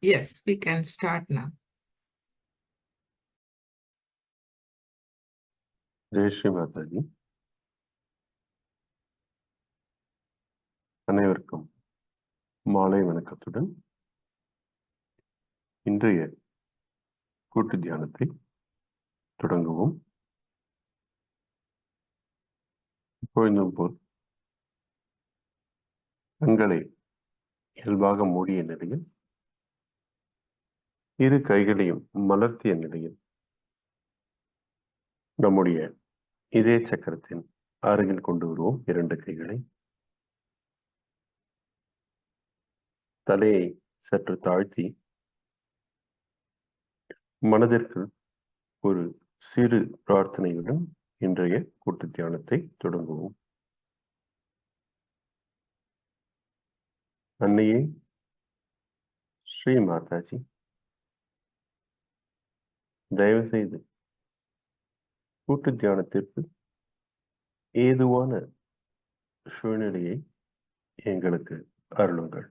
Yes, we can start now. Jai Sri Mataji. அனைவருக்கும் மாலை வணக்கத்துடன் இன்றைய கூட்டு தியானத்தை தொடங்குவோம். எப்பொழுதும் போல் கண்களை இயல்பாக மூடிய நிலையில், இரு கைகளையும் மலர்த்திய நிலையில் நம்முடைய இதய சக்கரத்தின் அருகில் கொண்டு வருவோம். இரண்டு கைகளை, தலையை சற்று தாழ்த்தி மனதிற்கு ஒரு சிறு பிரார்த்தனையுடன் இன்றைய கூட்டு தியானத்தை தொடங்குவோம். அன்னையே, ஸ்ரீ மாதாஜி, தயவு செய்து கூட்டு தியானத்திற்கு ஏதுவான சூழ்நிலையை எங்களுக்கு அருளுங்கள்.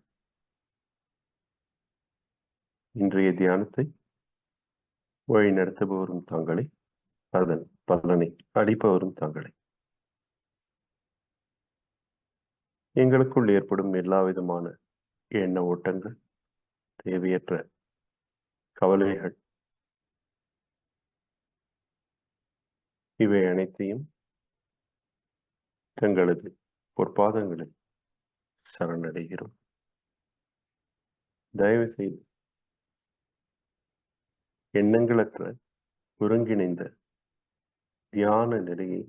இன்றைய தியானத்தை வழி நடத்துபவரும் தாங்களே, அதன் பலனை அளிப்பவரும் தாங்களே. எங்களுக்குள் ஏற்படும் எல்லா விதமான எண்ண ஓட்டங்கள், தேவையற்ற கவலைகள், இவை அனைத்தையும் தங்களது பொற்பாதங்களில் சரணடைகிறோம். தயவு செய்து எண்ணங்களற்ற ஒருங்கிணைந்த தியான நிலையை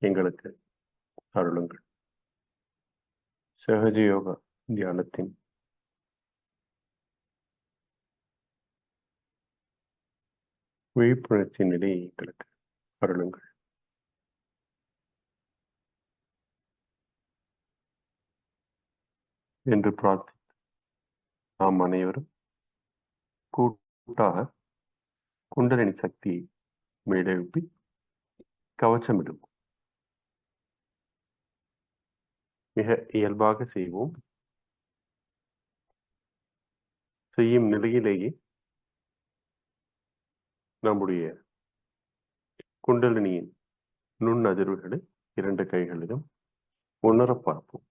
எங்களுக்கு அருளுங்கள். சகஜயோகா தியானத்தின் விழிப்புணர்ச்சி நிலையை எங்களுக்கு அருளுங்கள். என்று பிரார்த்தி நாம் அனைவரும் கூட்டாக குண்டலினி சக்தியை மேலெழுப்பி கவச்சமிடுவோம். மிக இயல்பாக செய்வோம். செய்யும் நிலையிலேயே நம்முடைய குண்டலினியின் நுண்ணதிர்வுகளை 2 கைகளிலும் உணர பார்ப்போம்.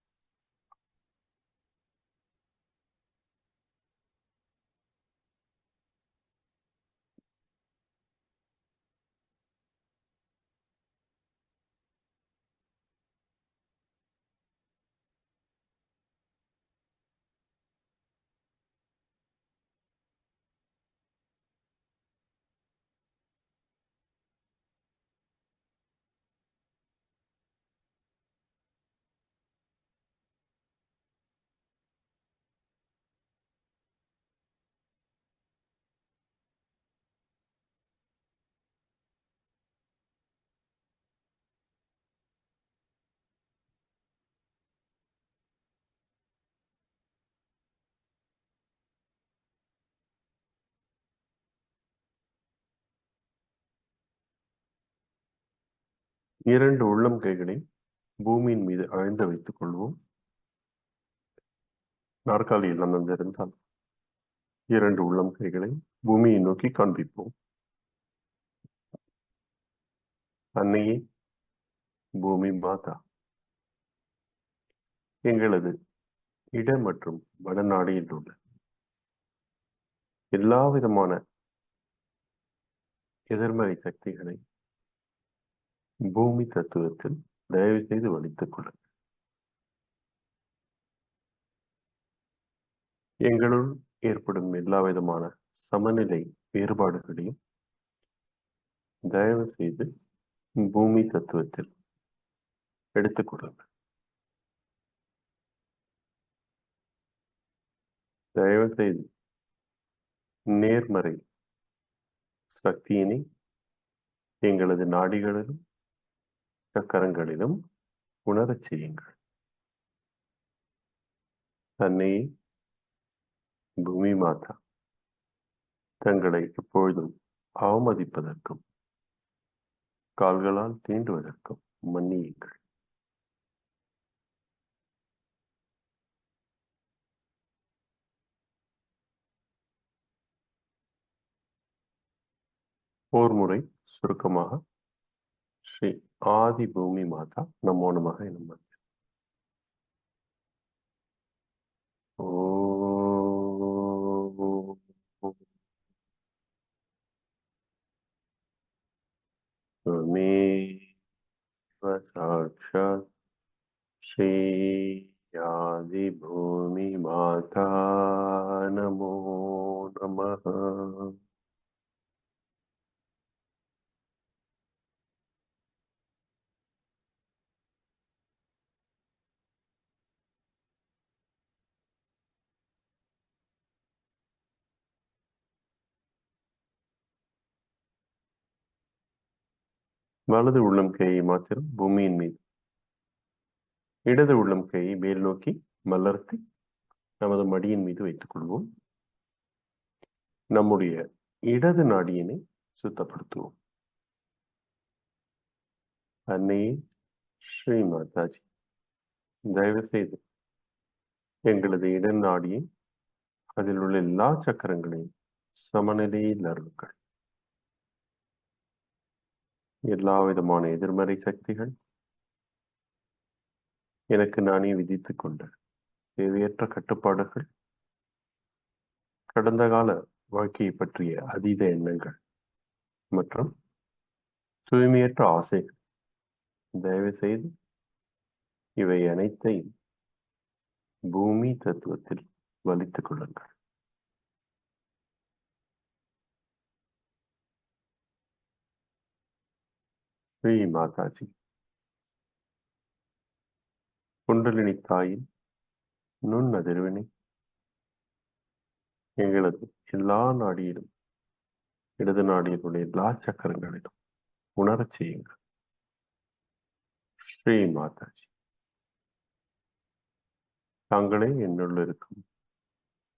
இரண்டு உள்ளம் கைகளை பூமியின் மீது ஆழ்ந்து வைத்துக் கொள்வோம். நாற்காலியில் அமர்ந்திருந்தால் 2 உள்ளம் கைகளை பூமியை நோக்கி காண்பிப்போம். அன்னையே பூமி மாதா, எங்களது இட மற்றும் வடநாடியில் உள்ள எல்லா விதமான எதிர்மறை சக்திகளை பூமி தத்துவத்தில் தயவு செய்து வலித்துக் கொள்ளுங்கள். எங்களுள் ஏற்படும் எல்லா விதமான சமநிலை வேறுபாடுகளையும் தயவு செய்து பூமி தத்துவத்தில் எடுத்துக் கொள்ளுங்கள். தயவு செய்து நேர்மறை சக்தியினை எங்களது நாடிகளிலும் சக்கரங்களிலும் உணரச் செய்யுங்கள். அன்னையே பூமி மாதா, தங்களை எப்பொழுதும் அவமதிப்பதற்கும் கால்களால் தீண்டுவதற்கும் மன்னியுங்கள். ஓர் முறை சுருக்கமாக ஸ்ரீ ஆதி பூமி மாதா நமோ நமக எனும் साक्षात् श्री आदि भूमि माता नमो नमः. வலது உள்ளம் கையை மாத்திரம் பூமியின் மீது, இடது உள்ளம் கையை மேல் நோக்கி மலர்த்தி நமது மடியின் மீது வைத்துக் கொள்வோம். நம்முடைய இடது நாடியினை சுத்தப்படுத்துவோம். அன்னையே ஸ்ரீ மாதாஜி, தயவு செய்து எங்களது இடது நாடியை, அதில் உள்ள எல்லா சக்கரங்களையும் சமநிலையில் அருள்கள். எல்லா விதமான எதிர்மறை சக்திகள், எனக்கு நானே விதித்துக் கொண்ட தேவையற்ற கட்டுப்பாடுகள், கடந்த கால வாழ்க்கையை பற்றிய அதீத எண்ணங்கள் மற்றும் தூய்மையற்ற ஆசைகள், தயவு செய்து இவை அனைத்தையும் பூமி தத்துவத்தில் வலித்துக் கொள்ளுங்கள். ஸ்ரீ மாதாஜி, குண்டலினி தாயின் நுண் அதிர்வினை எங்களது எல்லா நாடியிலும், இடது நாடியில் உள்ள எல்லா சக்கரங்களிலும் உணரச் செய்யுங்கள். ஸ்ரீ மாதாஜி, தாங்களே என்னுள் இருக்கும்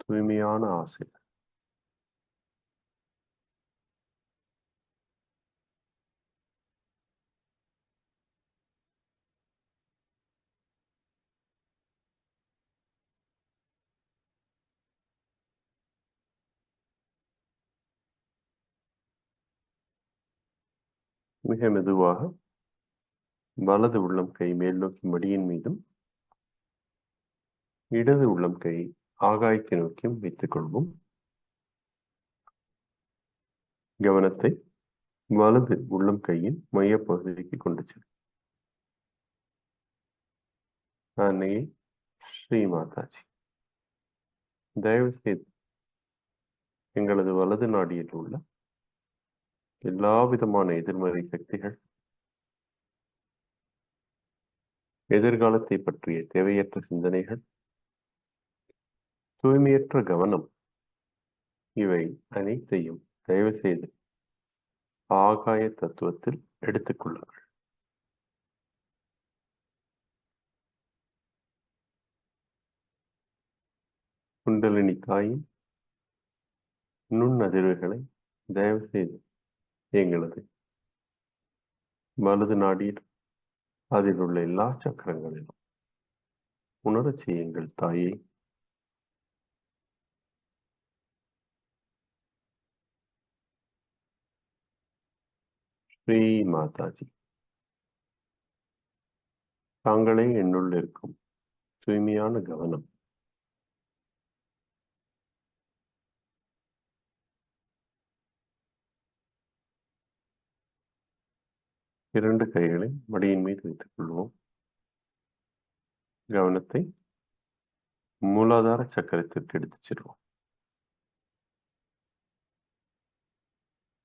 தூய்மையான ஆசை, மிக மெதுவாக வலது உள்ளம் கை மேல் நோக்கி மடியின் மீதும், இடது உள்ளம் கை ஆகாயத்தை நோக்கியும் வைத்துக் கொள்வோம். கவனத்தை வலது உள்ளம் கையின் மையப்பகுதிக்கு கொண்டு செல்லும். அன்னையே ஸ்ரீ மாதாஜி, தயவு செய்து எங்களது வலது நாடியில் உள்ள எல்லா விதமான எதிர்மறை சக்திகள், எதிர்காலத்தை பற்றிய தேவையற்ற சிந்தனைகள், தூய்மையற்ற கவனம், இவை அனைத்தையும் தயவு செய்து ஆகாய தத்துவத்தில் எடுத்துக் கொள்ளுங்கள். குண்டலினி தாயின் நுண் அதிர்வுகளை தயவு செய்து எங்களது வலது நாடியில், அதில் உள்ள எல்லா சக்கரங்களிலும் உணரச் செய்யுங்கள். தாயே, ஸ்ரீ மாதாஜி, தாங்களே என்னுள் இருக்கும் தூய்மையான கவனம், இரண்டு கைகளை மடியின் மீது வைத்துக் கொள்வோம். கவனத்தை மூலாதார சக்கரத்திற்கு எடுத்துச் செல்வோம்.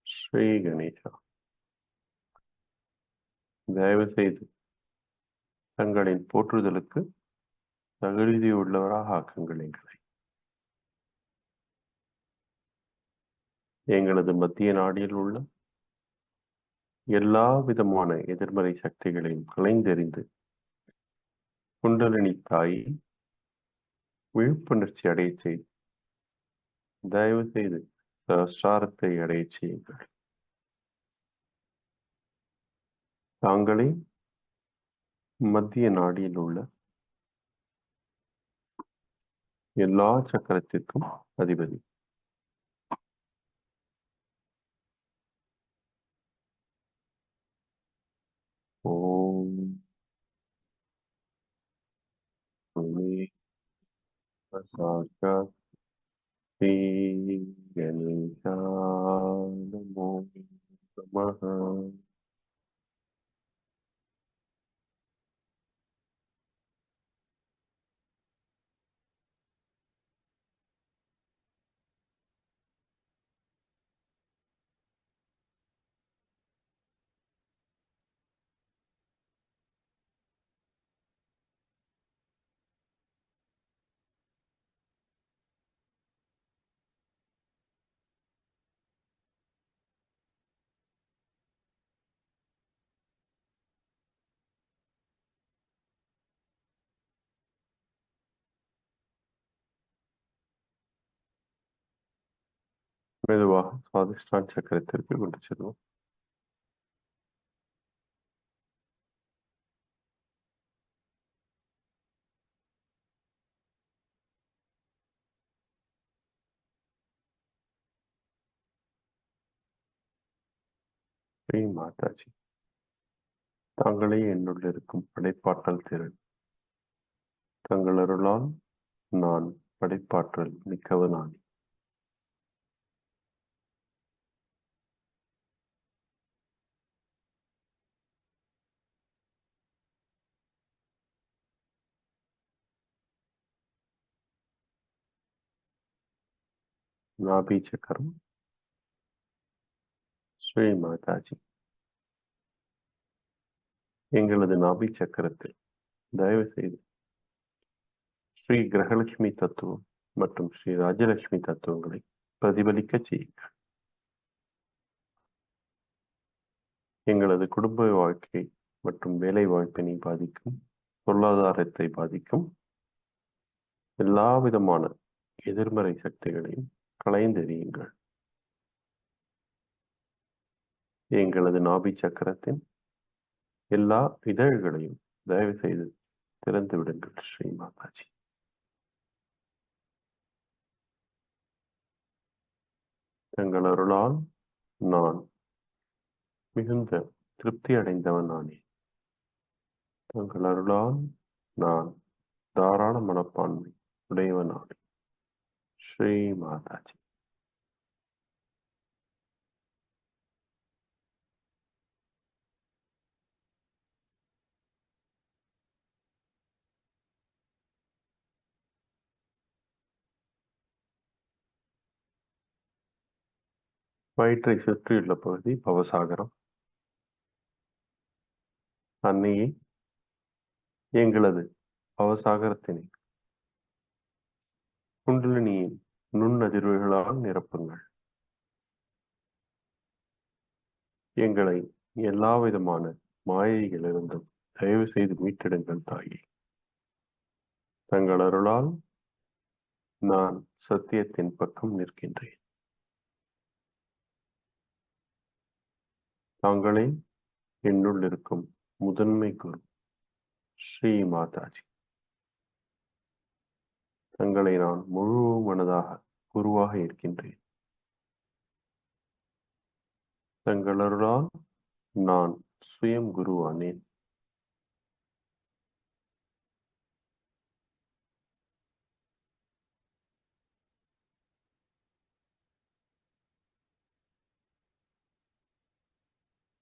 ஸ்ரீ கணேசா, தயவு செய்து தங்களின் போற்றுதலுக்கு தகுதியுள்ளவராக ஆக்குங்கள் எங்களை. எங்களது மத்திய நாடியில் உள்ள எல்லா விதமான எதிர்மறை சக்திகளையும் களைந்தெறிந்து குண்டலினி தாயை விழிப்புணர்ச்சி அடைய செய்து, தயவு செய்து சஹஸ்ராரத்தை அடைய செய்யுங்கள். தாங்களே மத்திய நாடியில் உள்ள எல்லா சக்கரத்திற்கும் அதிபதி. ஓம் சாட்சாத் ஸ்ரீ கணேசாய நமோ நமः. மெதுவாக சுவாதிஷ்டான சக்கரத்திற்கு கொண்டு செல்வோம். ஸ்ரீ மாதாஜி, தாங்களே என்னுள் இருக்கும் படைப்பாற்றல் திறன். தங்கள் அருளால் நான் படைப்பாற்றல் மிக்கவனானேன். நாபி சக்கரம். ஸ்ரீ மாதாஜி, எங்களது நாபி சக்கரத்தில் தயவு செய்து ஸ்ரீ கிரகலட்சுமி தத்துவம் மற்றும் ஸ்ரீ ராஜலட்சுமி தத்துவங்களை பிரதிபலிக்க செய்யுங்கள். எங்களது குடும்ப வாழ்க்கை மற்றும் வேலை வாய்ப்பினை பாதிக்கும், பொருளாதாரத்தை பாதிக்கும் எல்லா விதமான எதிர்மறை சக்திகளையும் களைந்தெறியுங்கள். எங்களது நாபி சக்கரத்தின் எல்லா இதழ்களையும் தயவு செய்து திறந்து விடுங்கள். ஸ்ரீ மாதாஜி, தங்கள் அருளால் நான் மிகுந்த திருப்தி அடைந்தவன் ஆனேன். தங்கள் அருளால் நான் தாராள மனப்பான்மை உடையவன் ஆனேன். ஸ்ரீ மாதாஜி, வயிற்றை சுற்றியுள்ள பகுதி பவசாகரம். அன்னையே, எங்களது பவசாகரத்தினை குண்டலினியின் நுண்ணதிர்வுகளால் நிரப்புங்கள். எங்களை எல்லா விதமான மாயைகளிலிருந்தும் தயவு செய்து மீட்டெடுங்கள் தாயே. தங்கள் அருளால் நான் சத்தியத்தின் பக்கம் நிற்கின்றேன். தாங்களே என்னுள் இருக்கும் முதன்மை குரு. ஸ்ரீ மாதாஜி, தங்களை நான் முழு மனதாக குருவாக இருக்கின்றேன். தங்கள் அருளால் நான் சுயம் குருவானேன்.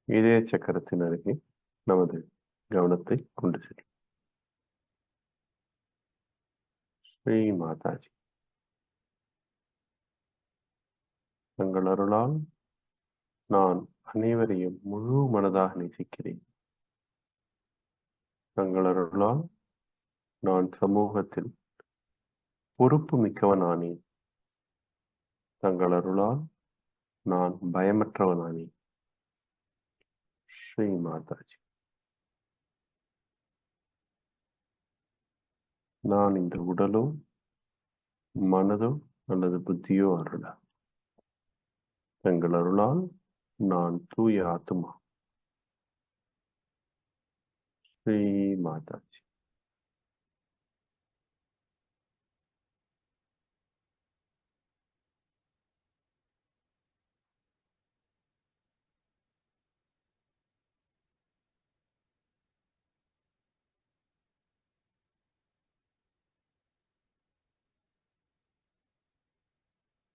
இதய சக்கரத்தின் அருகே நமது கவனத்தை கொண்டு செல்லும். ஸ்ரீ மாதாஜி, தங்கள் அருளால் நான் அனைவரையும் முழு மனதாக நேசிக்கிறேன். தங்கள் அருளால் நான் சமூகத்தில் பொறுப்பு மிக்கவனானேன். தங்கள் அருளால் நான் பயமற்றவனானேன். ஸ்ரீ மாதாஜி, நான் இந்த உடலோ மனதோ அல்லது புத்தியோ அருள. தங்கள் அருளால் நான் தூய ஆத்மா. ஸ்ரீ மாதாஜி,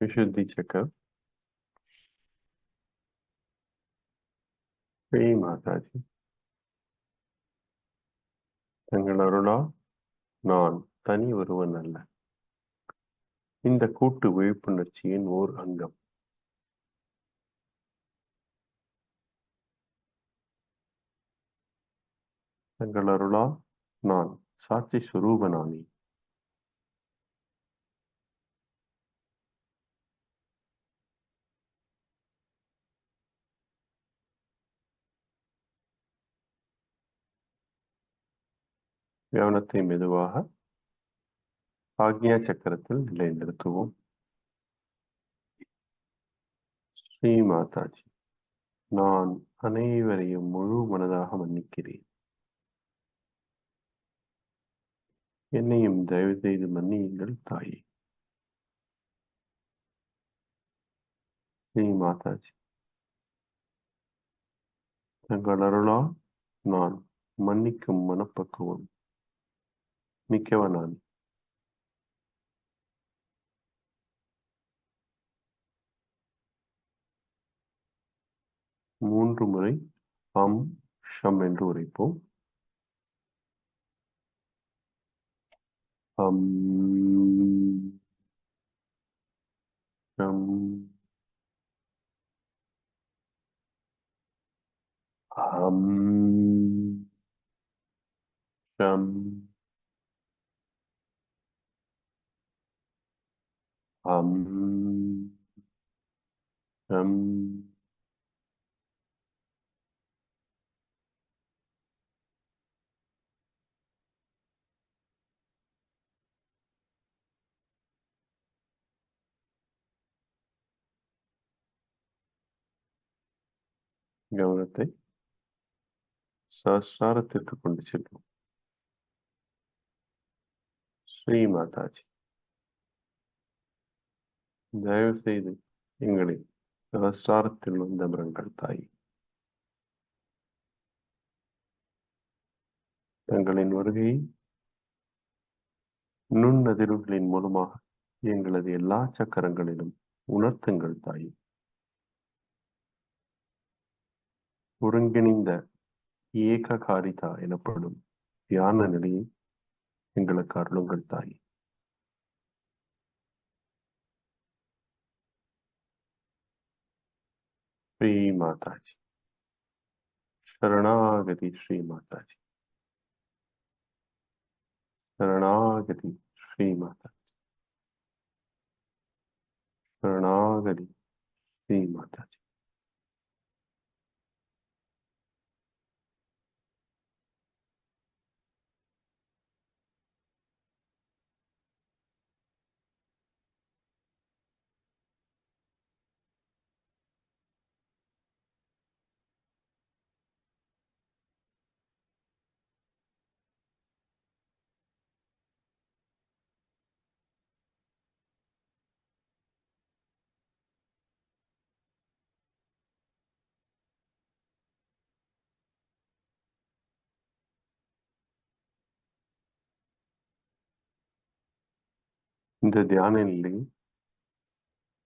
விசுத்தி சக்கரம். ஸ்ரீ மாதாஜி, தங்கள் அருளால் நான் தனி ஒருவன் அல்ல. இந்த கூட்டு விழிப்புணர்ச்சியின் ஓர் அங்கம். தங்கள் அருளால் நான் சாட்சி சுரூபனானேன். கவனத்தை மெதுவாக ஆக்ஞா சக்கரத்தில் நிலைநிறுத்துவோம். ஸ்ரீ மாதாஜி, நான் அனைவரையும் முழு மனதாக மன்னிக்கிறேன். என்னையும் தயவு செய்து மன்னியுங்கள் தாயே. ஸ்ரீ மாதாஜி, தங்கள் அருளால் நான் மன்னிக்கும் மனப்பக்குவம் மிக்கவனான். 3 முறை அம் ஷம் என்று உரைப்போம். அம் ஷம் அம் ஷம் அம் ஷம் கவனத்தை சஹஸ்ராரத்திற்கு கொண்டு செல்வோம். ஸ்ரீ மாதாஜி, தயவு செய்து எங்களை சஹஸ்ராரத்தில் வந்தமருங்கள் தாய். தங்களின் வருகையை நுண்ணதிர்வுகளின் மூலமாக எங்களது எல்லா சக்கரங்களிலும் உணர்த்துங்கள் தாய். ஒருங்கிணைந்த ஏககாரிதா எனப்படும் தியான நிலையை எங்களுக்கு அருளுங்கள் தாய். ஸ்ரீ மாதாஜி, சரணாகதி. ஸ்ரீ மாதாஜி, சரணாகதி. ஸ்ரீ மாதாஜி, சரணாகதி. ஸ்ரீ மாதாஜி. இந்த தியான நிலையை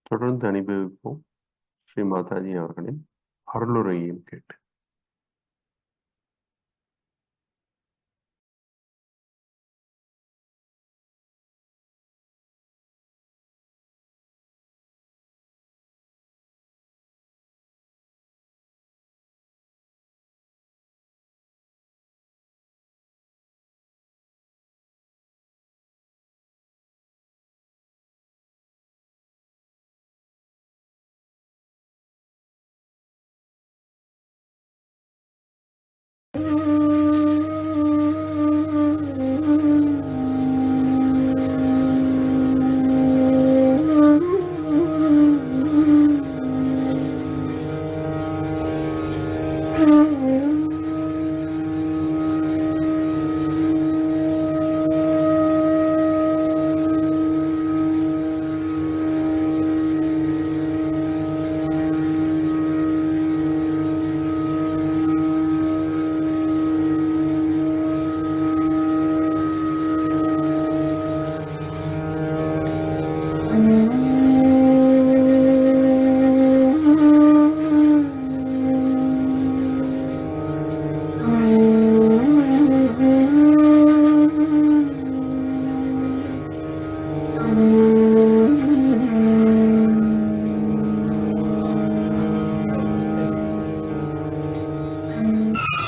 தொடர்ந்து அனுபவிப்போம். ஸ்ரீ மாதாஜி அவர்களின் அருளுரையையும் கேட்டு.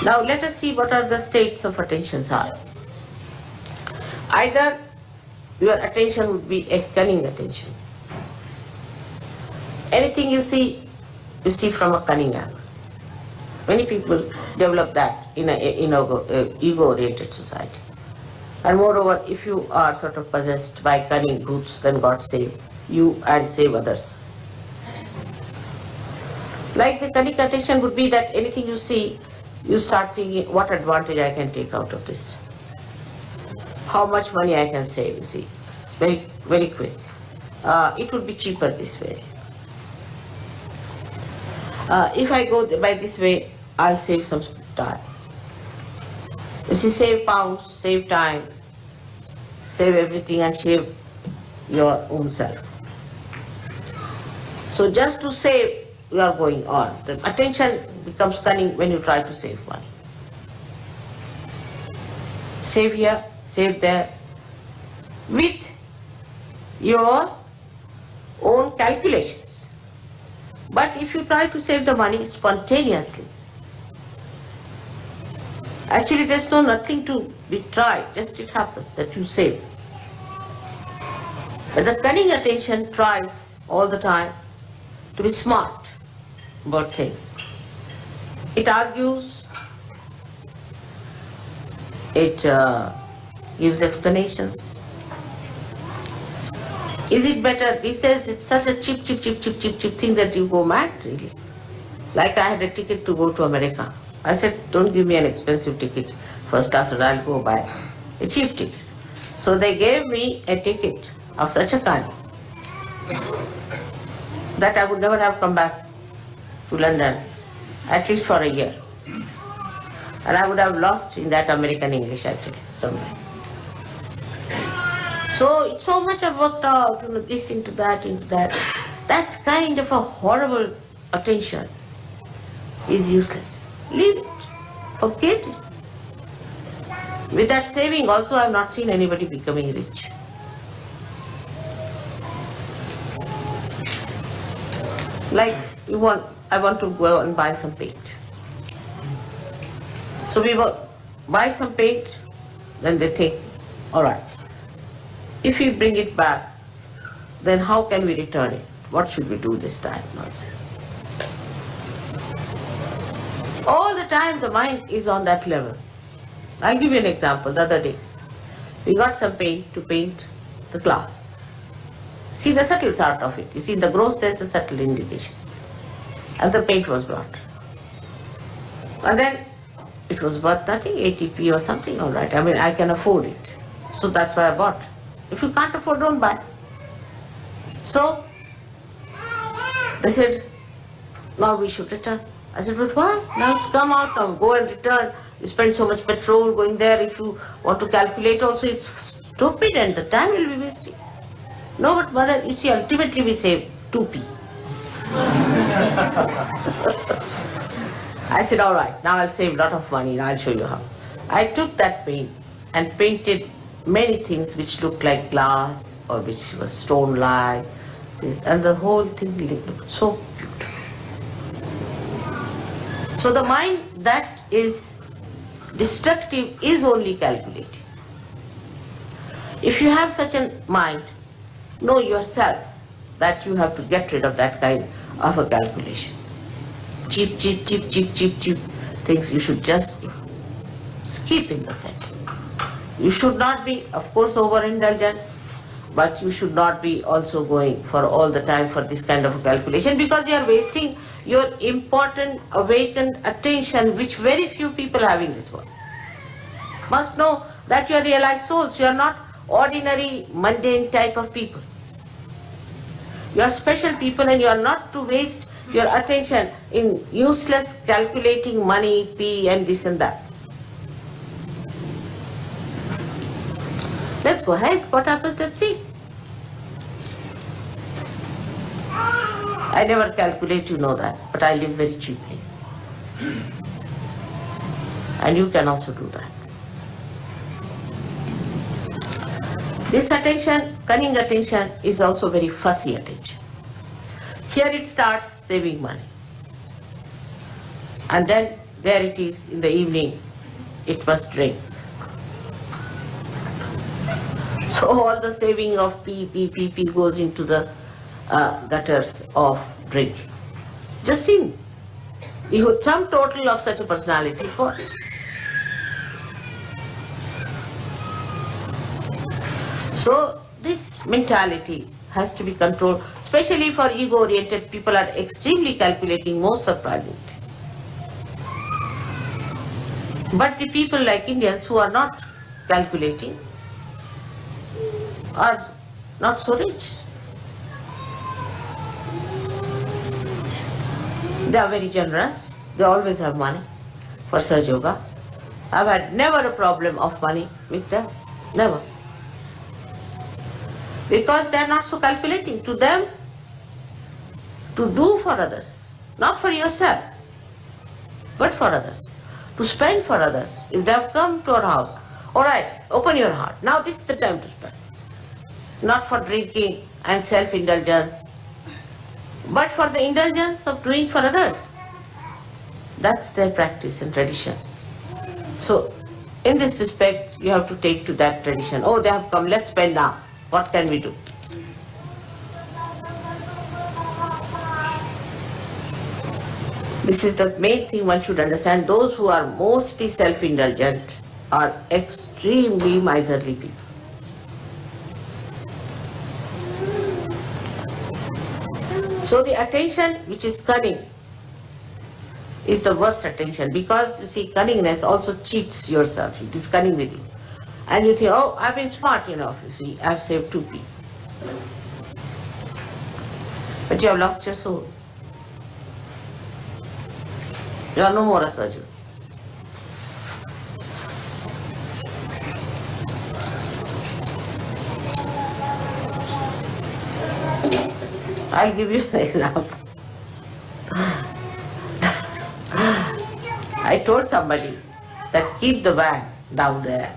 Now let us see what are the states of attentions are. Either your attention would be a cunning attention. Anything you see from a cunning angle. Many people develop that in a ego-oriented society. And moreover, if you are sort of possessed by cunning brutes, then God save you and save others. Like the cunning attention would be that anything you see, you start thinking, what advantage I can take out of this? How much money I can save, you see. It's very, very quick. It would be cheaper this way. If I go by this way, I'll save some time. You see, save pounds, save time, save everything and save your own self. So just to save, you are going on. The attention becomes cunning when you try to save money. Save here, save there, with your own calculations. But if you try to save the money spontaneously, actually there's nothing to be tried, just it happens that you save. But the cunning attention tries all the time to be smart about things. It argues, it gives explanations. Is it better? These days it's such a cheap thing that you go mad really. Like I had a ticket to go to America. I said, don't give me an expensive ticket, first class, or I'll go buy a cheap ticket. So they gave me a ticket of such a kind that I would never have come back to London, at least for a year. And I would have lost in that American English actually, somewhere. So much I've worked out, this into that, That kind of a horrible attention is useless. Leave it. Forget it. With that saving also, I have not seen anybody becoming rich. Like I want to go and buy some paint. So we buy some paint, then they think, all right, if we bring it back, then how can we return it? What should we do this time? Nonsense. All the time the mind is on that level. I'll give you an example. The other day, we got some paint to paint the glass. See the subtle sort of it. You see in the gross there's a subtle indication. And the paint was brought. And then it was worth nothing, 80p or something, all right. I mean, I can afford it. So that's why I bought. If you can't afford, don't buy. So they said, now we should return. I said, but why? Now it's come out, now go and return. You spend so much petrol going there. If you want to calculate also, it's stupid and the time will be wasting. No, but mother, you see, ultimately we save 2p. I said, all right, now I'll save a lot of money, now I'll show you how. I took that paint and painted many things which looked like glass or which was stone-like, and the whole thing looked so beautiful. So the mind that is destructive is only calculating. If you have such a mind, know yourself that you have to get rid of that kind of a calculation. Cheap things you should just keep in the setting. You should not be, of course, overindulgent, but you should not be also going for all the time for this kind of a calculation, because you are wasting your important awakened attention, which very few people have in this world. Must know that you are realized souls. You are not ordinary, mundane type of people. You are special people, and you are not to waste your attention in useless calculating money, P and this and that. Let's go ahead. What happens? Let's see. I never calculate, you know that, but I live very cheaply. And you can also do that. This attention, cunning attention, is also very fussy attention. Here it starts saving money. And then there it is in the evening, it must drink. So all the saving of P goes into the gutters of drinking. Just think, you sum total of such a personality is what? So this mentality has to be controlled, especially for ego-oriented people are extremely calculating, most surprising it is. But the people like Indians who are not calculating are not so rich. They are very generous. They always have money for Sahaja Yoga. I've had never a problem of money with them. Never. Because they are not so calculating. To them, to do for others, not for yourself, but for others. To spend for others. If they have come to our house, all right, open your heart. Now this is the time to spend. Not for drinking and self-indulgence, but for the indulgence of doing for others. That's their practice and tradition. So, in this respect, you have to take to that tradition. Oh, they have come, let's spend now. What can we do? This is the main thing one should understand. Those who are mostly self-indulgent are extremely miserly people. So the attention which is cunning is the worst attention, because you see, cunningness also cheats yourself. It is cunning with you. And you think, oh, I've been smart enough, you see, I've saved 2 people. But you have lost your soul. You are no more a Sahaja. I'll give you an example. I told somebody that keep the van down there.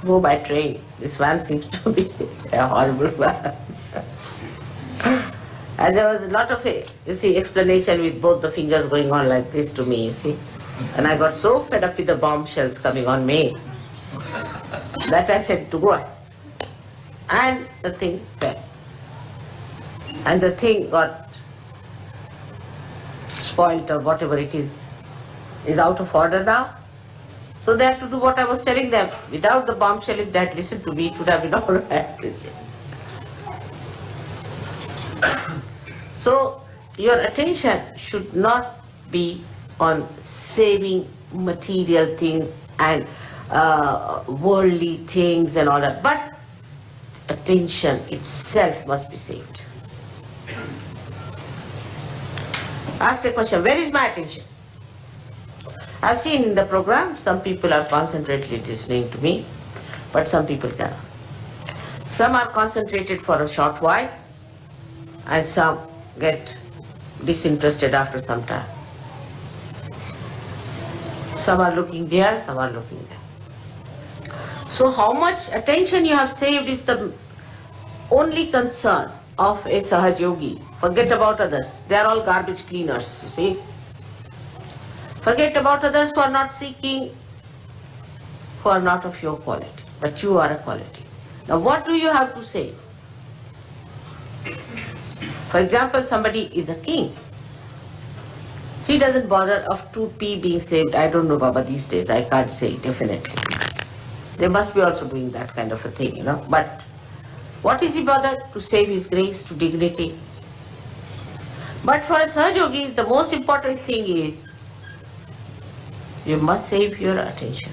Go by train. This van seems to be a horrible van. And there was a lot of, you see, explanation with both the fingers going on like this to me, you see. And I got so fed up with the bombshells coming on me that I said to go ahead. And the thing fell. And the thing got spoiled or whatever it is out of order now. So they had to do what I was telling them. Without the bombshell, if they had listened to me, it would have been all right. So your attention should not be on saving material things and worldly things and all that, but attention itself must be saved. Ask a question, where is my attention? I've seen in the program, some people are concentratedly listening to me, but some people cannot. Some are concentrated for a short while, and some get disinterested after some time. Some are looking there, some are looking there. So how much attention you have saved is the only concern of a Sahaja Yogi. Forget about others. They are all garbage cleaners, you see. Forget about others who are not seeking, who are not of your quality, but you are a quality. Now what do you have to say? For example, somebody is a king. He doesn't bother of 2p being saved. I don't know, Baba, these days. I can't say definitely. They must be also doing that kind of a thing, you know. But what is he bothered? To save his grace, to dignity. But for a Sahaja Yogi, the most important thing is you must save your attention.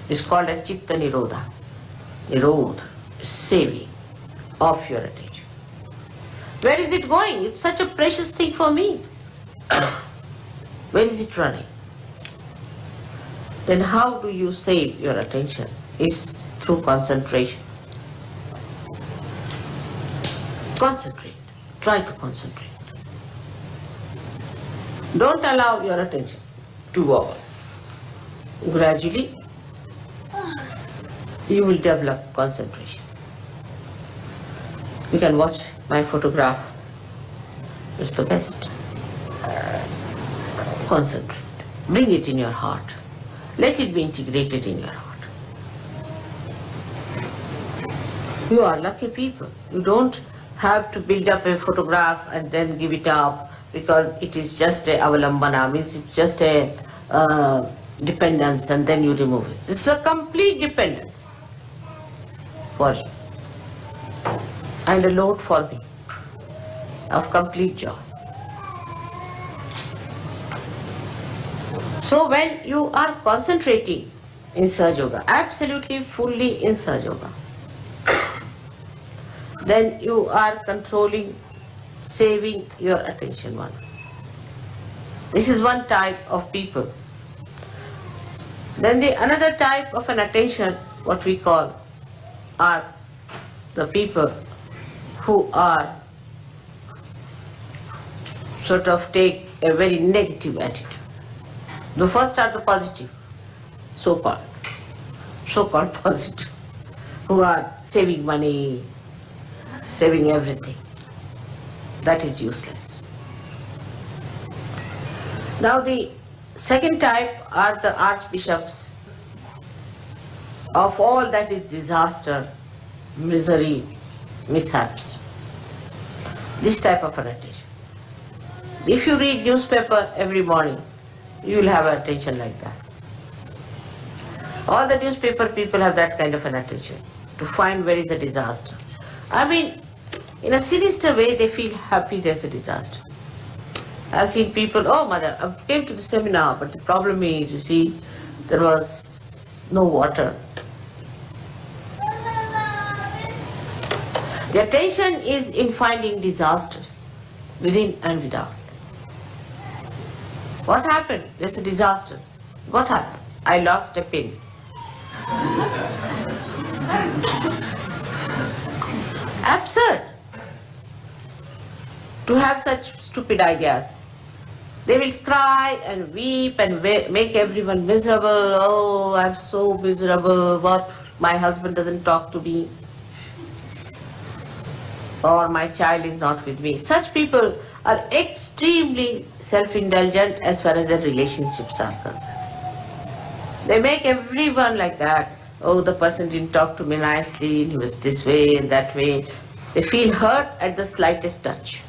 It's called as Chitta Nirodha. Nirodha, saving of your attention. Where is it going? It's such a precious thing for me. Where is it running? Then how do you save your attention? Is through concentration. Concentrate. Try to concentrate. Don't allow your attention to waver. Gradually, you will develop concentration. You can watch my photograph. It's the best. Concentrate. Bring it in your heart. Let it be integrated in your heart. You are lucky people. You don't have to build up a photograph and then give it up because it is just a avalambana, means it's just a dependence, and then you remove it. It's a complete dependence for you and a load for me. of complete joy. So when you are concentrating in Sahaja Yoga, absolutely fully in Sahaja Yoga, then you are controlling, saving your attention one. This is one type of people. Then the another type of an attention, what we call, are the people who are sort of take a very negative attitude. The first are the positive, so-called positive, who are saving money, saving everything. That is useless. Now the second type are the archbishops of all that is disaster, misery, mishaps. This type of an attention. If you read newspaper every morning, you will have attention like that. All the newspaper people have that kind of an attention, to find where is the disaster. I mean, in a sinister way, they feel happy there's a disaster. I've seen people, oh mother, I came to the seminar, but the problem is, you see, there was no water. The attention is in finding disasters, within and without. What happened? There's a disaster. What happened? I lost a pin. Absurd to have such stupid ideas. They will cry and weep and make everyone miserable. Oh, I'm so miserable. What? My husband doesn't talk to me. Or my child is not with me. Such people are extremely self-indulgent as far as their relationships are concerned. They make everyone like that. Oh, the person didn't talk to me nicely, he was this way and that way. They feel hurt at the slightest touch.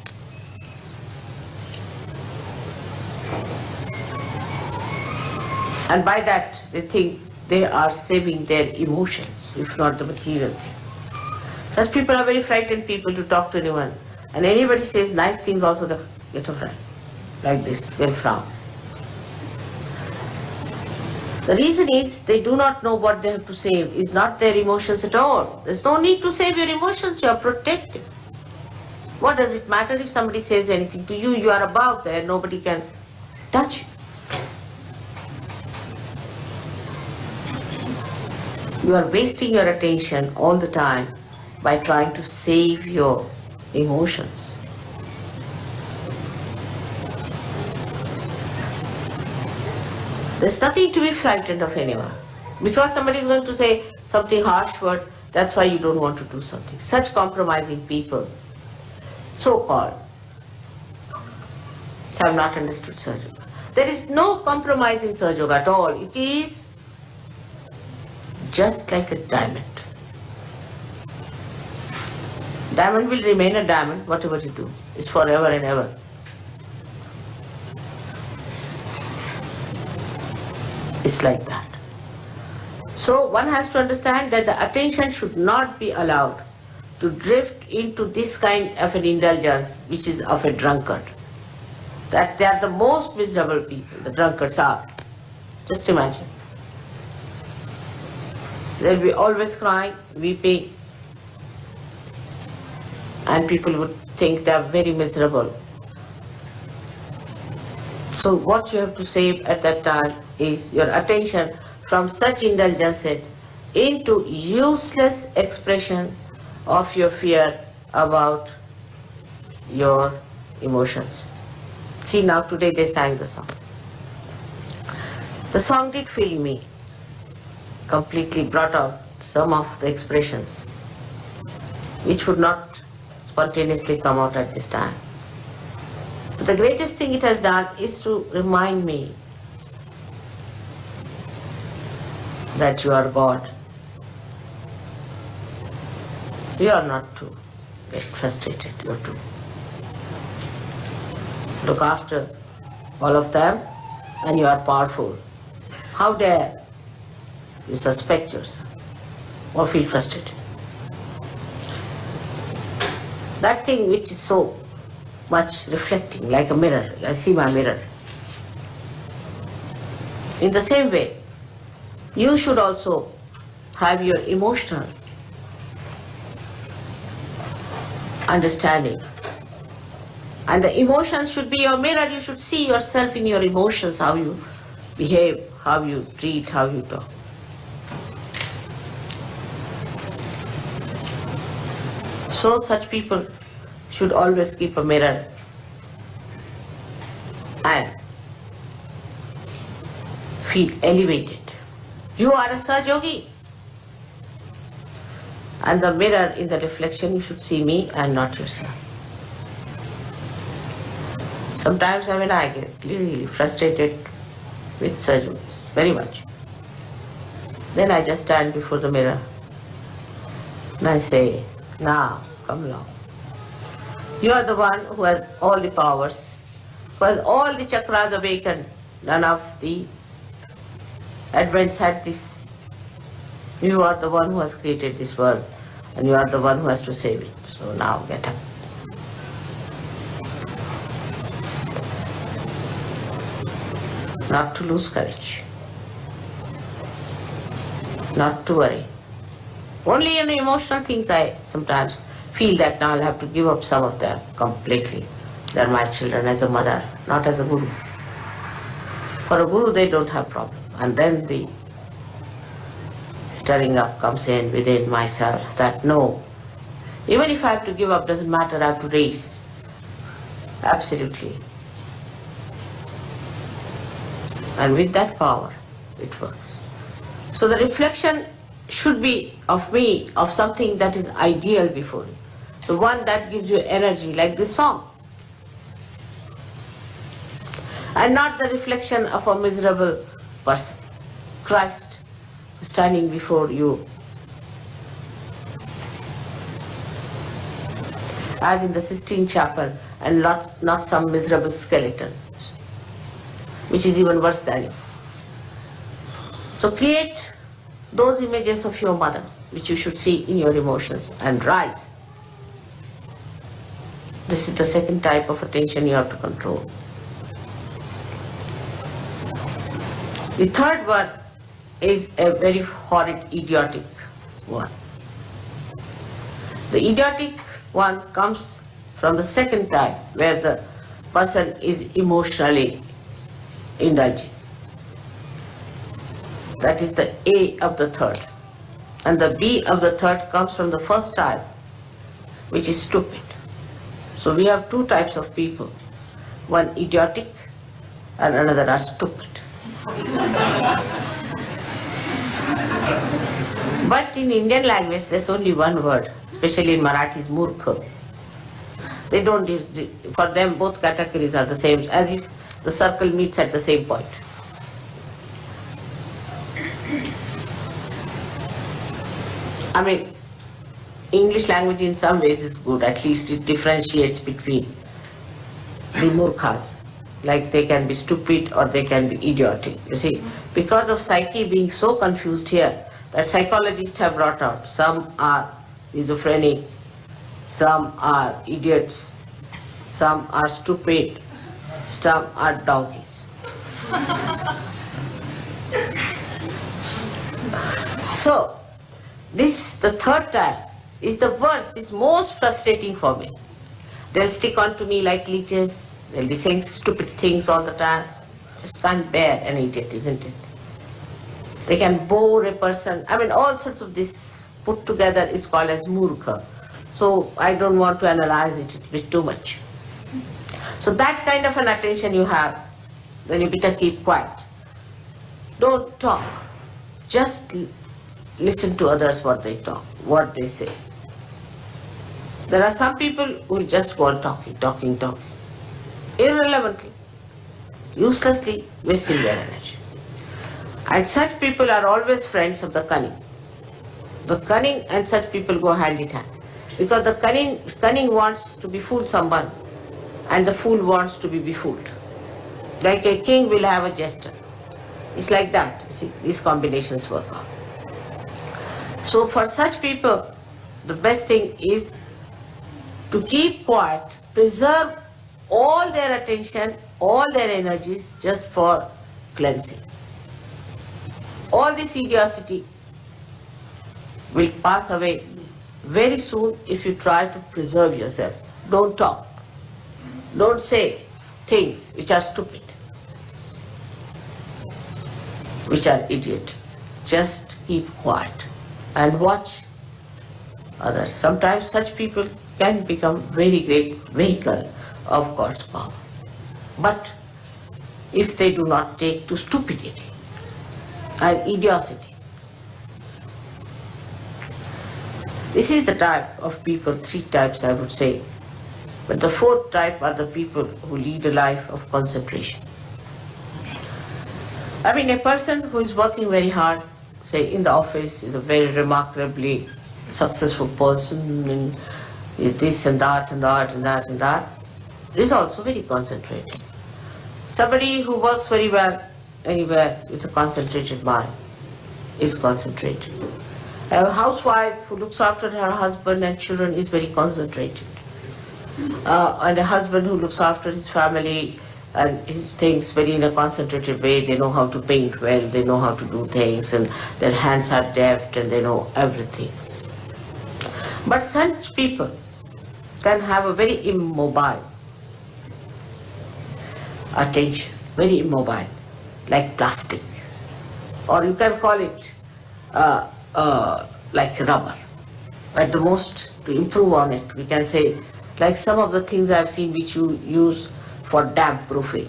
And by that, they think they are saving their emotions, if not the material thing. Such people are very frightened people to talk to anyone. And anybody says nice things also, they get afraid. Like this, they'll frown. The reason is they do not know what they have to save. It's not their emotions at all. There's no need to save your emotions, you are protected. What does it matter if somebody says anything to you? You are above there, nobody can touch you. You are wasting your attention all the time by trying to save your emotions. There's nothing to be frightened of anyone. Because somebody is going to say something harsh word, that's why you don't want to do something. Such compromising people, so-called, have not understood Sahaja Yoga. There is no compromise in Sahaja Yoga at all. It is just like a diamond. Diamond will remain a diamond, whatever you do. It's forever and ever. It's like that. So one has to understand that the attention should not be allowed to drift into this kind of an indulgence, which is of a drunkard. That they are the most miserable people, the drunkards are. Just imagine. They'll be always crying, weeping, and people would think they are very miserable. So what you have to save at that time is your attention from such indulgence into useless expression of your fear about your emotions. See, now today they sang the song. The song did fill me, completely brought out some of the expressions which would not spontaneously come out at this time. But the greatest thing it has done is to remind me that you are God. You are not to get frustrated, you are to look after all of them, and you are powerful. How dare you suspect yourself or feel frustrated? That thing which is so much reflecting, like a mirror. I see my mirror. In the same way, you should also have your emotional understanding. And the emotions should be your mirror. You should see yourself in your emotions, how you behave, how you treat, how you talk. So such people should always keep a mirror and feel elevated. You are a Sahaja-yogi. And the mirror, in the reflection, you should see me and not yourself. Sometimes I get really frustrated with Sahaja-yogis, very much. Then I just stand before the mirror and I say, now, come along. You are the one who has all the powers, who has all the chakras awakened. None of the advents had this. You are the one who has created this world, and you are the one who has to save it. So now get up. Not to lose courage. Not to worry. Only in emotional things I sometimes feel that now I'll have to give up some of them completely. They're my children as a mother, not as a guru. For a guru, they don't have problem. And then the stirring up comes in within myself that no, even if I have to give up, doesn't matter, I have to raise. Absolutely. And with that power, it works. So the reflection should be of me, of something that is ideal before you. The one that gives you energy, like this song. And not the reflection of a miserable person. Christ standing before you as in the Sistine Chapel, and not some miserable skeleton, which is even worse than you. So create those images of your mother, which you should see in your emotions, and rise. This is the second type of attention you have to control. The third one is a very horrid, idiotic one. The idiotic one comes from the second type, where the person is emotionally indulging. That is the A of the third. And the B of the third comes from the first type, which is stupid. So we have two types of people. One idiotic and another are stupid. But in Indian language, there's only one word, especially in Marathi, is murkha. They don't, for them both categories are the same, as if the circle meets at the same point. I mean, English language in some ways is good, at least it differentiates between the murkhas. Like they can be stupid or they can be idiotic. You see, because of psyche being so confused here, that psychologists have brought out, some are schizophrenic, some are idiots, some are stupid, some are donkeys. So, the third type is the worst, is most frustrating for me. They'll stick on to me like leeches, they'll be saying stupid things all the time. Just can't bear an idiot, isn't it? They can bore a person. I mean, all sorts of this put together is called as murkha. So I don't want to analyze it, it's a bit too much. So that kind of an attention you have, then you better keep quiet. Don't talk. Just listen to others what they talk, what they say. There are some people who will just go on talking, irrelevantly, uselessly wasting their energy. And such people are always friends of the cunning. The cunning and such people go hand in hand. Because the cunning wants to befool someone and the fool wants to be befooled. Like a king will have a jester. It's like that. You see, these combinations work out. So for such people, the best thing is to keep quiet, preserve all their attention, all their energies just for cleansing. All this idiocy will pass away very soon if you try to preserve yourself. Don't talk. Don't say things which are stupid, which are idiot. Just keep quiet and watch others. Sometimes such people can become very great vehicle of God's power. But if they do not take to stupidity and idiocy, this is the type of people, 3 types I would say. But the 4th type are the people who lead a life of concentration. I mean, a person who is working very hard, say in the office, is a very remarkably successful person, and is this and that and that and that and that, is also very concentrated. Somebody who works very well anywhere with a concentrated mind is concentrated. A housewife who looks after her husband and children is very concentrated. And a husband who looks after his family and his things very in a concentrated way. They know how to paint well, they know how to do things, and their hands are deft and they know everything. But such people can have a very immobile attention, very immobile, like plastic. Or you can call it like rubber. At the most, to improve on it, we can say, like some of the things I've seen which you use for damp proofing.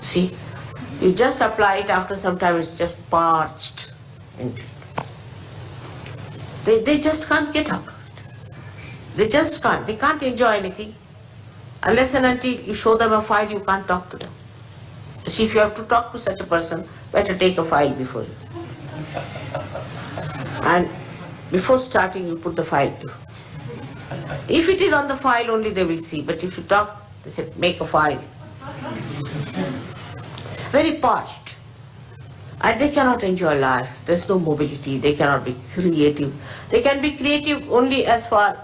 See, you just apply it, after some time it's just parched. They just can't get out of it. They just can't. They can't enjoy anything. Unless and until you show them a file, you can't talk to them. See, if you have to talk to such a person, better take a file before you. And before starting, you put the file to. If it is on the file only, they will see. But if you talk, they say, make a file. Very parched. And they cannot enjoy life. There's no mobility. They cannot be creative. They can be creative only as far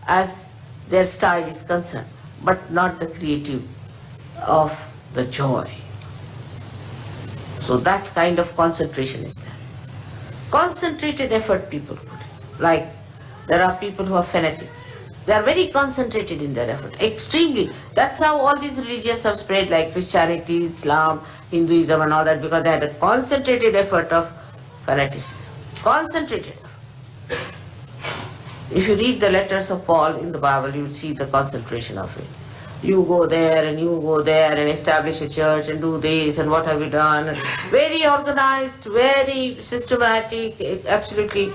as their style is concerned, but not the creative of the joy. So that kind of concentration is there. Concentrated effort people put in. Like there are people who are fanatics. They are very concentrated in their effort, extremely. That's how all these religions have spread, like Christianity, Islam, Hinduism and all that, because they had a concentrated effort of fanaticism. Concentrated effort. If you read the letters of Paul in the Bible, you will see the concentration of it. You go there and you go there and establish a church and do this and what have you done. Very organized, very systematic, absolutely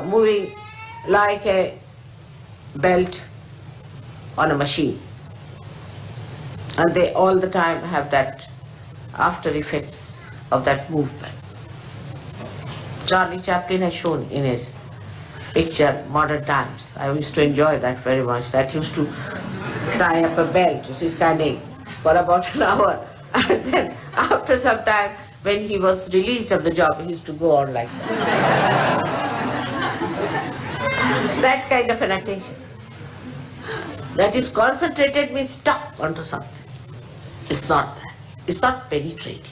moving like a belt on a machine. And they all the time have that after effects of that movement. Charlie Chaplin has shown in his picture Modern Times. I used to enjoy that very much. That used to tie up a belt, you see, standing for about an hour. And then after some time, when he was released of the job, he used to go on like that. That kind of an attention. That is concentrated means stuck onto something. It's not that. It's not penetrating.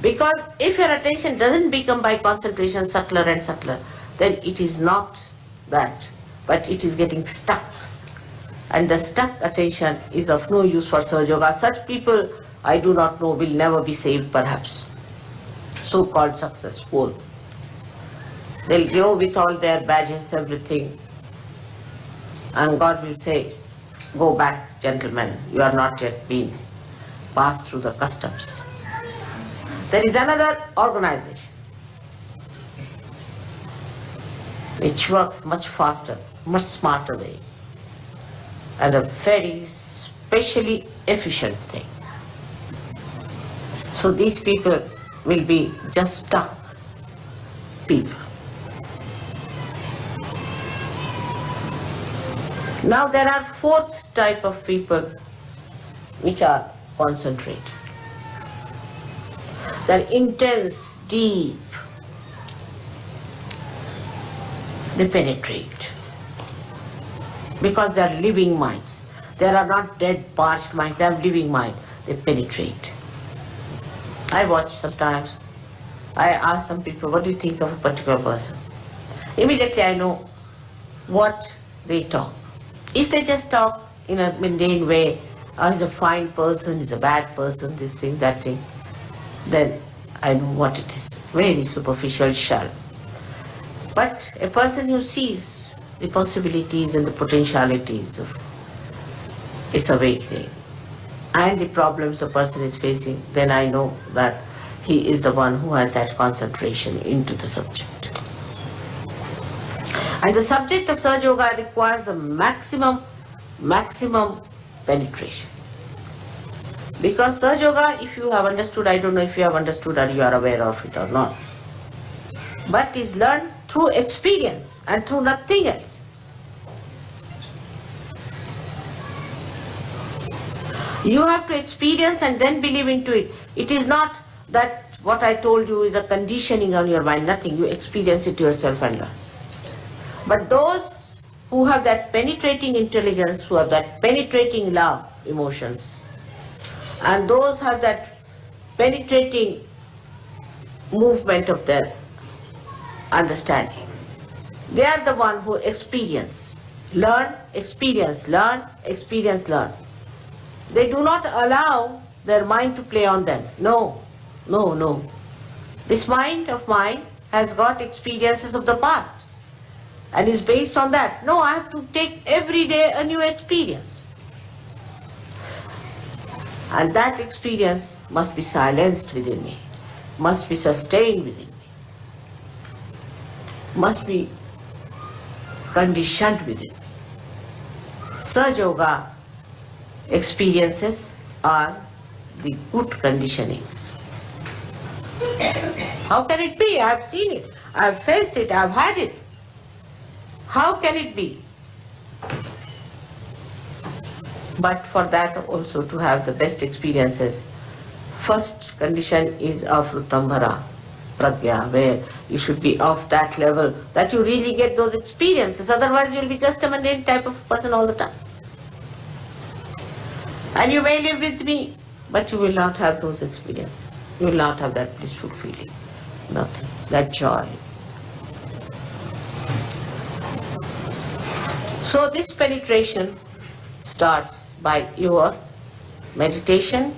Because if your attention doesn't become by concentration subtler and subtler, then it is not that, but it is getting stuck. And the stuck attention is of no use for Sahaja Yoga. Such people, I do not know, will never be saved perhaps. So-called successful. They'll go with all their badges, everything. And God will say, go back, gentlemen, you are not yet been passed through the customs. There is another organization which works much faster, much smarter way, and a very specially efficient thing. So these people will be just stuck people. Now there are 4th type of people which are concentrated. They're intense, deep. They penetrate because they are living minds. There are not dead, parched minds, they have living mind. They penetrate. I watch sometimes. I ask some people, what do you think of a particular person? Immediately I know what they talk. If they just talk in a mundane way, he's a fine person, he's a bad person, this thing, that thing, then I know what it is. Very superficial, shallow. But a person who sees the possibilities and the potentialities of its awakening and the problems a person is facing, then I know that he is the one who has that concentration into the subject. And the subject of Sahaja Yoga requires the maximum penetration. Because Sahaja Yoga, if you have understood, I don't know if you have understood or you are aware of it or not, but is learned through experience and through nothing else. You have to experience and then believe into it. It is not that what I told you is a conditioning on your mind, nothing. You experience it yourself and learn. But those who have that penetrating intelligence, who have that penetrating love, emotions, and those have that penetrating movement of their understanding, they are the one who experience, learn, experience, learn, experience, learn. They do not allow their mind to play on them. No, no, no. This mind of mine has got experiences of the past and is based on that. No, I have to take every day a new experience. And that experience must be silenced within me, must be sustained within me, must be conditioned within me. Sahaja Yoga experiences are the good conditionings. How can it be? I have seen it, I have faced it, I have had it. How can it be? But for that also to have the best experiences, first condition is of Rutambhara Pragya, where you should be of that level that you really get those experiences. Otherwise you will be just a mundane type of person all the time. And you may live with me, but you will not have those experiences. You will not have that blissful feeling, nothing, that joy. So this penetration starts by your meditation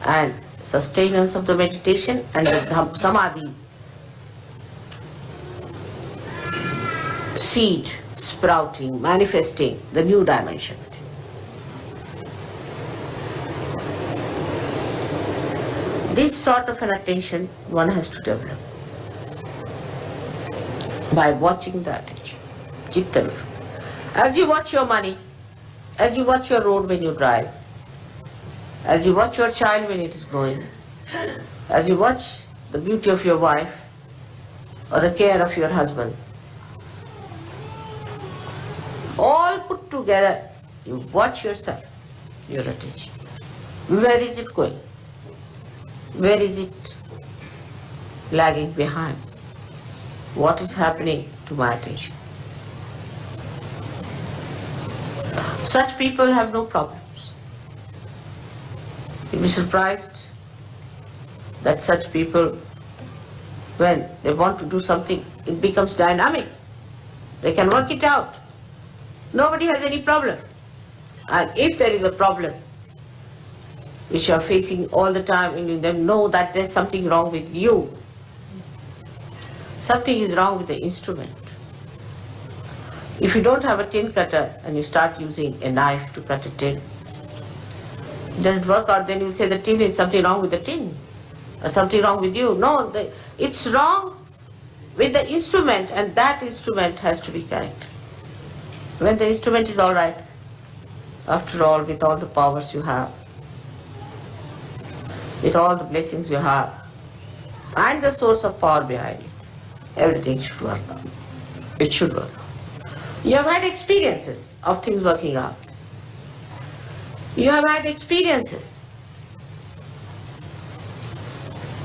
and sustenance of the meditation and the samadhi seed sprouting, manifesting the new dimension. This sort of an attention one has to develop by watching the attention, Chitta Vivrutti. As you watch your money, as you watch your road when you drive, as you watch your child when it is growing, as you watch the beauty of your wife or the care of your husband, all put together, you watch yourself, your attention. Where is it going? Where is it lagging behind? What is happening to my attention? Such people have no problems. You'll be surprised that such people, when they want to do something, it becomes dynamic. They can work it out. Nobody has any problem. And if there is a problem which you are facing all the time, and you then know that there's something wrong with you. Something is wrong with the instrument. If you don't have a tin cutter and you start using a knife to cut a tin, it doesn't work out, then you'll say the tin is something wrong with the tin, or something wrong with you. No, it's wrong with the instrument, and that instrument has to be correct. When the instrument is all right, after all, with all the powers you have, with all the blessings you have, and the source of power behind it, everything should work out. It should work out. You have had experiences of things working out. You have had experiences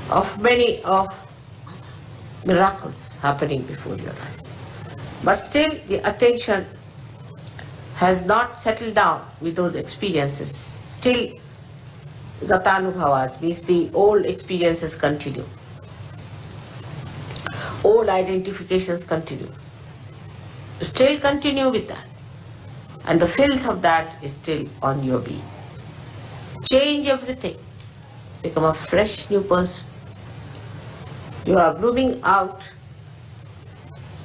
of many of miracles happening before your eyes. But still the attention has not settled down with those experiences, still Gatanubhavas means the old experiences continue. Old identifications continue. Still continue with that. And the filth of that is still on your being. Change everything. Become a fresh new person. You are blooming out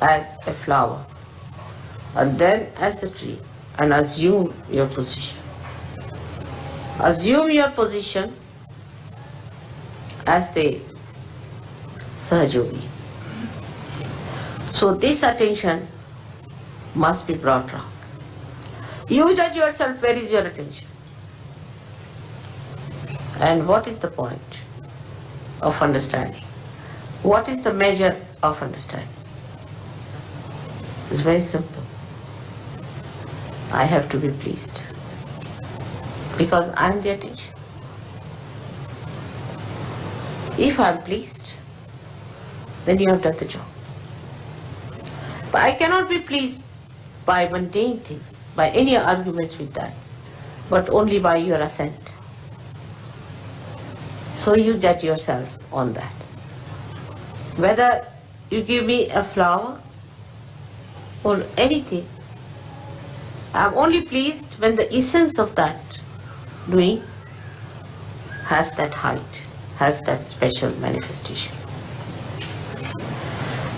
as a flower and then as a tree, and assume your position. Assume your position as the Sahajogi. So this attention must be brought round. You judge yourself, where is your attention? And what is the point of understanding? What is the measure of understanding? It's very simple. I have to be pleased because I am the attention. If I am pleased, then you have done the job. But I cannot be pleased by mundane things, by any arguments with that, but only by your assent. So you judge yourself on that. Whether you give me a flower or anything, I am only pleased when the essence of that doing has that height, has that special manifestation.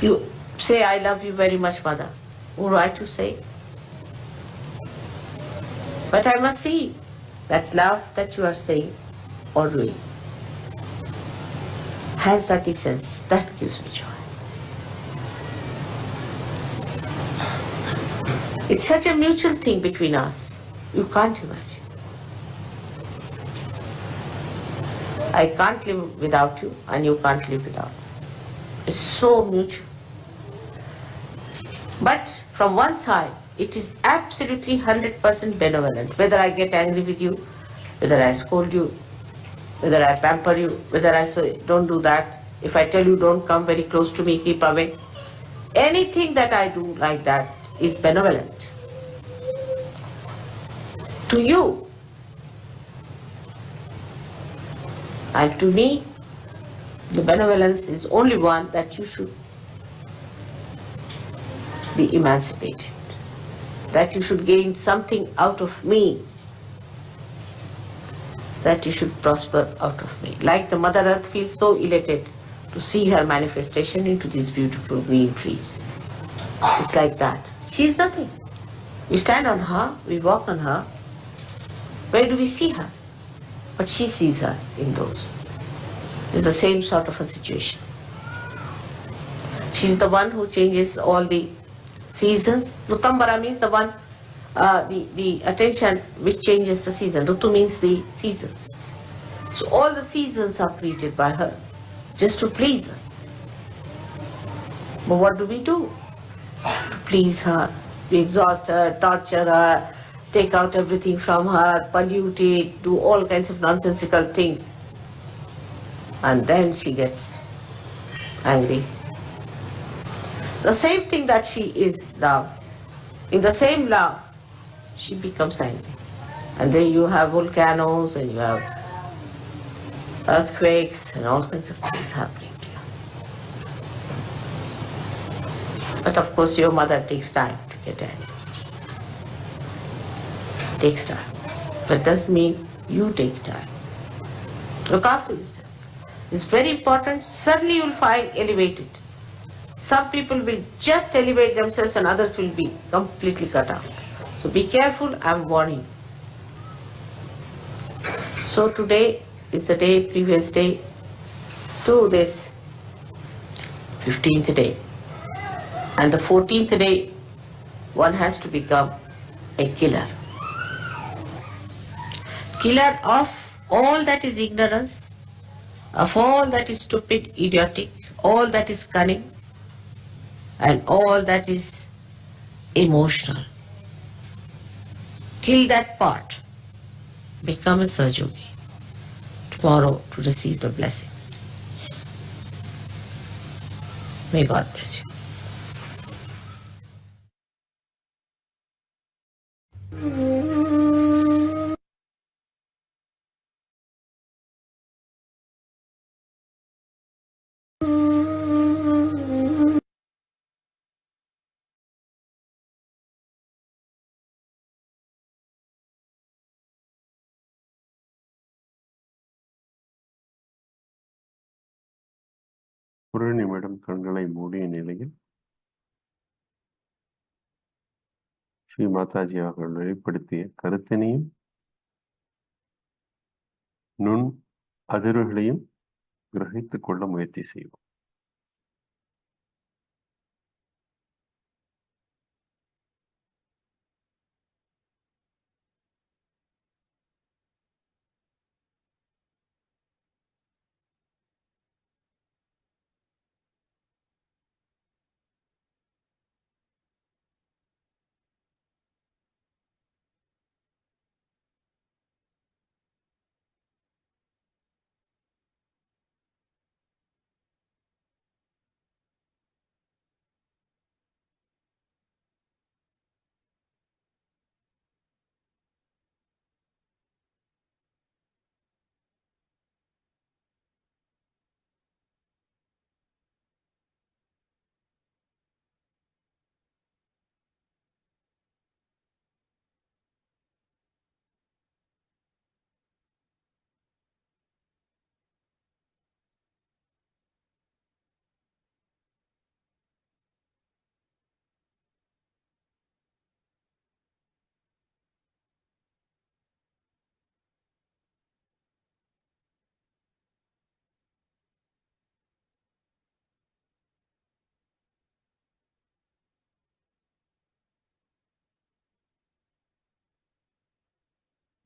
You say, I love you very much, Mother. Who are to say? But I must see that love that you are saying or doing has that essence. That gives me joy. It's such a mutual thing between us. You can't imagine. I can't live without you and you can't live without me. It's so mutual. But from one side, it is absolutely 100% benevolent. Whether I get angry with you, whether I scold you, whether I pamper you, whether I say, don't do that. If I tell you don't come very close to me, keep away. Anything that I do like that is benevolent. To you. And to me, the benevolence is only one that you should be emancipated. That you should gain something out of me. That you should prosper out of me. Like the Mother Earth feels so elated to see her manifestation into these beautiful green trees. It's like that. She is nothing. We stand on her, we walk on her. Where do we see her? But she sees her in those. It's the same sort of a situation. She's the one who changes all the seasons. Rutambara means the one, the attention which changes the season. Rutu means the seasons. So all the seasons are created by her just to please us. But what do we do? To please her. We exhaust her, torture her, take out everything from her, pollute it, do all kinds of nonsensical things. And then she gets angry. The same thing that she is love. In the same love, she becomes angry. And then you have volcanoes and you have earthquakes and all kinds of things happening to you. But of course your mother takes time to get angry. Takes time. But doesn't mean you take time. Look after yourselves. It's very important. Suddenly you will find elevated. Some people will just elevate themselves and others will be completely cut out. So be careful, I'm warning. So today is the day, previous day, to this 15th day. And the 14th day, one has to become a killer. Killer of all that is ignorance, of all that is stupid, idiotic, all that is cunning, and all that is emotional. Kill that part. Become a Sahajogi tomorrow to receive the blessings. May God bless you. ஒரு நிமிடம் கண்களை மூடிய நிலையில் ஸ்ரீ மாதாஜி அவர்கள் வெளிப்படுத்திய கருத்தினையும் நுண் அதிர்வுகளையும் கிரகித்துக் கொள்ள முயற்சி செய்வோம்.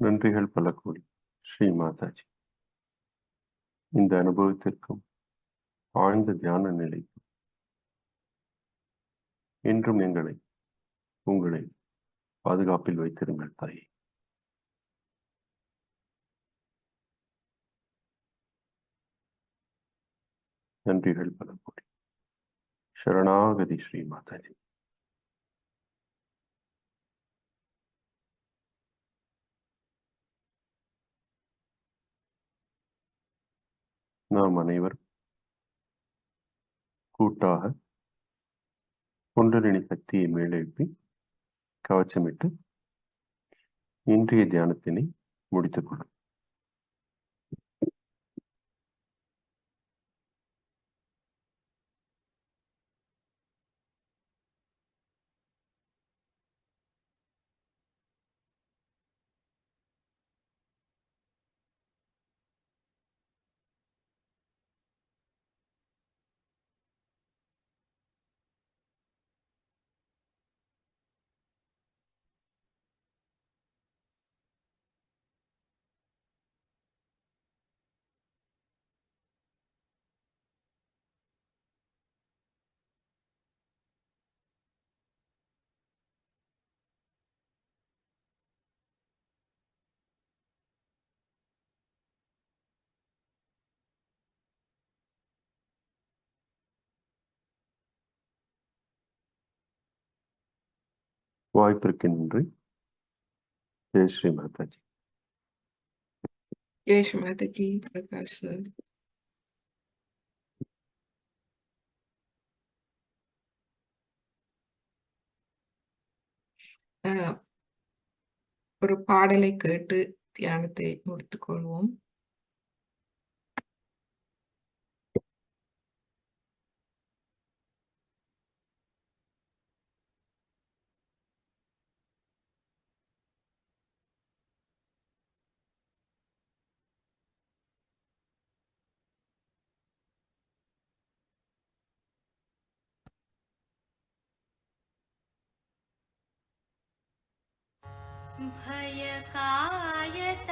நன்றிகள் பல கோடி ஸ்ரீ மாதாஜி. இந்த அனுபவத்திற்கும் ஆழ்ந்த தியான நிலைக்கும் என்றும் உங்களை பாதுகாப்பில் வைத்திருங்கள் தாயே. நன்றிகள் பல கோடி. சரணாகதி ஸ்ரீ மாதாஜி. நாம் அனைவரும் கூட்டாக குண்டலினி சக்தியை மேலெழுப்பி கவச்சமிட்டு இன்றைய தியானத்தினை முடித்துக் கொள்ளும். வாய்ப்பிற்கு நன்றி. ஜெய் ஸ்ரீ மாதாஜி. ஜெய் ஸ்ரீ மாதாஜி. பிரகாஷ் சார். ஒரு பாடலை கேட்டு தியானத்தை முடித்துக் கொள்வோம். भयकायत